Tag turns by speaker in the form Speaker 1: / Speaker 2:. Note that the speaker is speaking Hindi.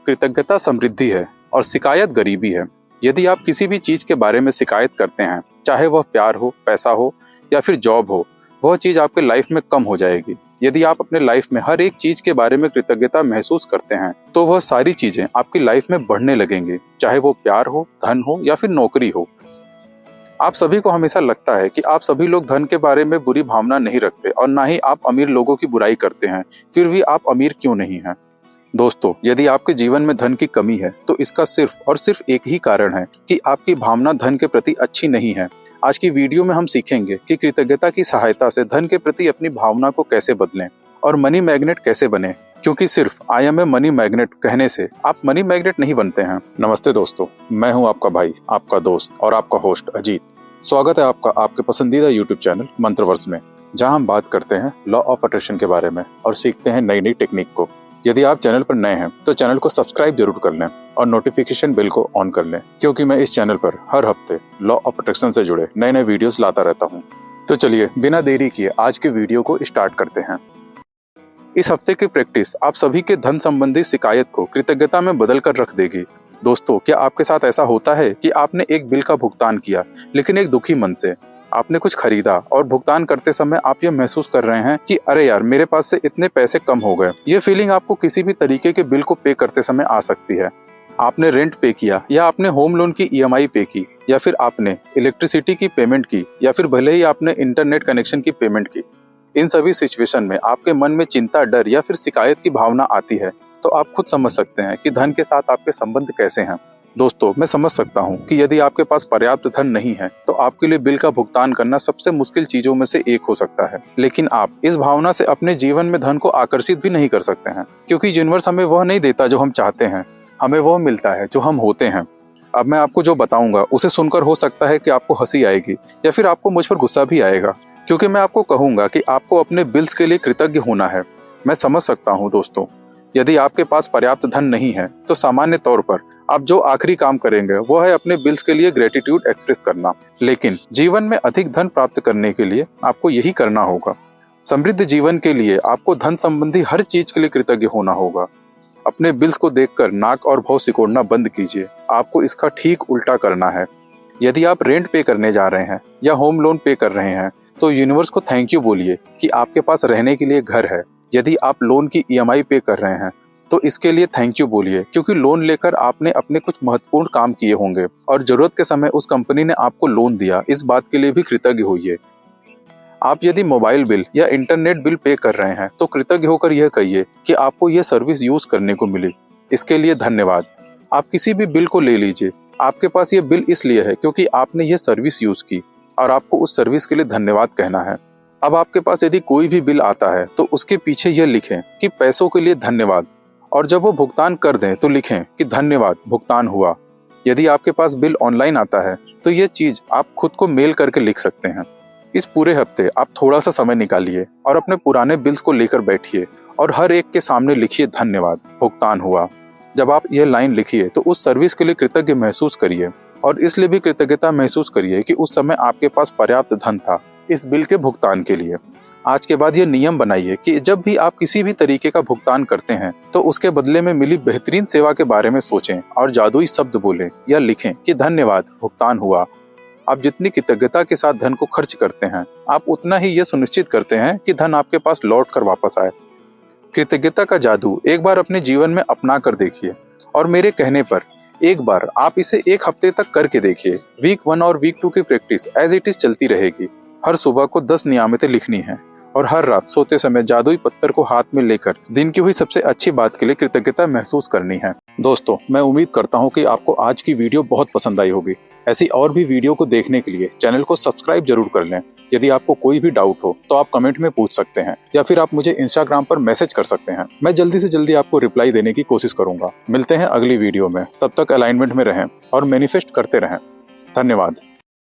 Speaker 1: कृतज्ञता समृद्धि है और शिकायत गरीबी है। यदि आप किसी भी चीज के बारे में शिकायत करते हैं, चाहे वह प्यार हो, पैसा हो या फिर जॉब हो, वह चीज आपके लाइफ में कम हो जाएगी। यदि आप अपने लाइफ में हर एक चीज के बारे में कृतज्ञता महसूस करते हैं, तो वह सारी चीजें आपकी लाइफ में बढ़ने लगेंगी, चाहे वो प्यार हो, धन हो या फिर नौकरी हो। आप सभी को हमेशा लगता है कि आप सभी लोग धन के बारे में बुरी भावना नहीं रखते और ना ही आप अमीर लोगों की बुराई करते हैं, फिर भी आप अमीर क्यों नहीं हैं? दोस्तों, यदि आपके जीवन में धन की कमी है, तो इसका सिर्फ और सिर्फ एक ही कारण है कि आपकी भावना धन के प्रति अच्छी नहीं है। आज की वीडियो में हम सीखेंगे कि कृतज्ञता की सहायता से धन के प्रति अपनी भावना को कैसे बदलें और मनी मैग्नेट कैसे बने, क्योंकि सिर्फ I am a money magnet कहने से आप मनी मैग्नेट नहीं बनते हैं। नमस्ते दोस्तों, मैं हूं आपका भाई, आपका दोस्त और आपका होस्ट अजीत। स्वागत है आपका आपके पसंदीदा यूट्यूब चैनल मंत्रवर्स में, जहां हम बात करते हैं लॉ ऑफ अट्रैक्शन के बारे में और सीखते हैं नई नई टेक्निक को। यदि आप चैनल पर नए हैं तो चैनल को सब्सक्राइब जरूर कर लें और नोटिफिकेशन बेल को ऑन कर लें, क्योंकि मैं इस चैनल पर हर हफ्ते लॉ ऑफ अट्रैक्शन से जुड़े नए नए वीडियोस लाता रहता हूं। तो चलिए बिना देरी किए आज के वीडियो को स्टार्ट करते हैं। इस हफ्ते की प्रैक्टिस आप सभी के धन संबंधी शिकायत को कृतज्ञता में बदल कर रख देगी। दोस्तों, क्या आपके साथ ऐसा होता है कि आपने एक बिल का भुगतान किया, लेकिन एक दुखी मन से? आपने कुछ खरीदा और भुगतान करते समय आप ये महसूस कर रहे हैं कि अरे यार, मेरे पास से इतने पैसे कम हो गए। ये फीलिंग आपको किसी भी तरीके के बिल को पे करते समय आ सकती है। आपने रेंट पे किया या आपने होम लोन की ईएमआई पे की या फिर आपने इलेक्ट्रिसिटी की पेमेंट की या फिर भले ही आपने इंटरनेट कनेक्शन की पेमेंट की। इन सभी सिचुएशन में आपके मन में चिंता, डर या फिर शिकायत की भावना आती है, तो आप खुद समझ सकते हैं कि धन के साथ आपके संबंध कैसे हैं। दोस्तों, मैं समझ सकता हूं कि यदि आपके पास पर्याप्त धन नहीं है तो आपके लिए बिल का भुगतान करना सबसे मुश्किल चीजों में से एक हो सकता है। लेकिन आप इस भावना से अपने जीवन में धन को आकर्षित भी नहीं कर सकते हैं, क्योंकि यूनिवर्स हमें वह नहीं देता जो हम चाहते हैं, हमें वह मिलता है जो हम होते हैं। अब मैं आपको जो बताऊंगा उसे सुनकर हो सकता है कि आपको हंसी आएगी या फिर आपको मुझ पर गुस्सा भी आएगा, क्योंकि मैं आपको कहूंगा कि आपको अपने बिल्स के लिए कृतज्ञ होना है। मैं समझ सकता हूं दोस्तों, यदि आपके पास पर्याप्त धन नहीं है तो सामान्य तौर पर आप जो आखिरी काम करेंगे वो है अपने बिल्स के लिए ग्रेटिट्यूड एक्सप्रेस करना। लेकिन जीवन में अधिक धन प्राप्त करने के लिए आपको यही करना होगा। समृद्ध जीवन के लिए आपको धन संबंधी हर चीज के लिए कृतज्ञ होना होगा। अपने बिल्स को देखकर नाक और भौं सिकोड़ना बंद कीजिए। आपको इसका ठीक उल्टा करना है। यदि आप रेंट पे करने जा रहे हैं या होम लोन पे कर रहे हैं, तो यूनिवर्स को थैंक यू बोलिए कि आपके पास रहने के लिए घर है। यदि आप लोन की ईएमआई पे कर रहे हैं तो इसके लिए थैंक यू बोलिए, क्योंकि लोन लेकर आपने अपने कुछ महत्वपूर्ण काम किए होंगे और जरूरत के समय उस कंपनी ने आपको लोन दिया। इस बात के लिए भी कृतज्ञ होइए। आप यदि मोबाइल बिल या इंटरनेट बिल पे कर रहे हैं तो कृतज्ञ होकर यह कहिए कि आपको यह सर्विस यूज करने को मिली, इसके लिए धन्यवाद। आप किसी भी बिल को ले लीजिए, आपके पास ये बिल इसलिए है क्योंकि आपने ये सर्विस यूज की और आपको उस सर्विस के लिए धन्यवाद कहना है। अब आपके पास यदि कोई भी बिल आता है तो उसके पीछे यह लिखें कि पैसों के लिए धन्यवाद, और जब वो भुगतान कर दें तो लिखें कि धन्यवाद, भुगतान हुआ। यदि आपके पास बिल ऑनलाइन आता है तो ये चीज आप खुद को मेल करके लिख सकते हैं। इस पूरे हफ्ते आप थोड़ा सा समय निकालिए और अपने पुराने बिल्स को लेकर बैठिए और हर एक के सामने लिखिए धन्यवाद, भुगतान हुआ। जब आप यह लाइन लिखिए तो उस सर्विस के लिए कृतज्ञ महसूस करिए और इसलिए भी कृतज्ञता महसूस करिए कि उस समय आपके पास पर्याप्त धन था इस बिल के भुगतान के लिए। आज के बाद ये नियम बनाइए कि जब भी आप किसी भी तरीके का भुगतान करते हैं तो उसके बदले में मिली बेहतरीन सेवा के बारे में सोचें और जादुई शब्द बोलें या लिखें कि धन्यवाद, भुगतान हुआ। आप जितनी कृतज्ञता के साथ धन को खर्च करते हैं, आप उतना ही ये सुनिश्चित करते हैं कि धन आपके पास लौट कर वापस आए। कृतज्ञता का जादू एक बार अपने जीवन में अपना कर देखिए और मेरे कहने पर एक बार आप इसे एक हफ्ते तक करके देखिए। वीक 1 और वीक 2 की प्रैक्टिस एज इट इज चलती रहेगी। हर सुबह को 10 नियमितें लिखनी है और हर रात सोते समय जादुई पत्थर को हाथ में लेकर दिन की हुई सबसे अच्छी बात के लिए कृतज्ञता महसूस करनी है। दोस्तों, मैं उम्मीद करता हूँ कि आपको आज की वीडियो बहुत पसंद आई होगी। ऐसी और भी वीडियो को देखने के लिए चैनल को सब्सक्राइब जरूर कर लें। यदि आपको कोई भी डाउट हो तो आप कमेंट में पूछ सकते हैं या फिर आप मुझे इंस्टाग्राम पर मैसेज कर सकते हैं। मैं जल्दी से जल्दी आपको रिप्लाई देने की कोशिश करूंगा। मिलते हैं अगली वीडियो में, तब तक अलाइनमेंट में रहें और मैनिफेस्ट करते रहें। धन्यवाद।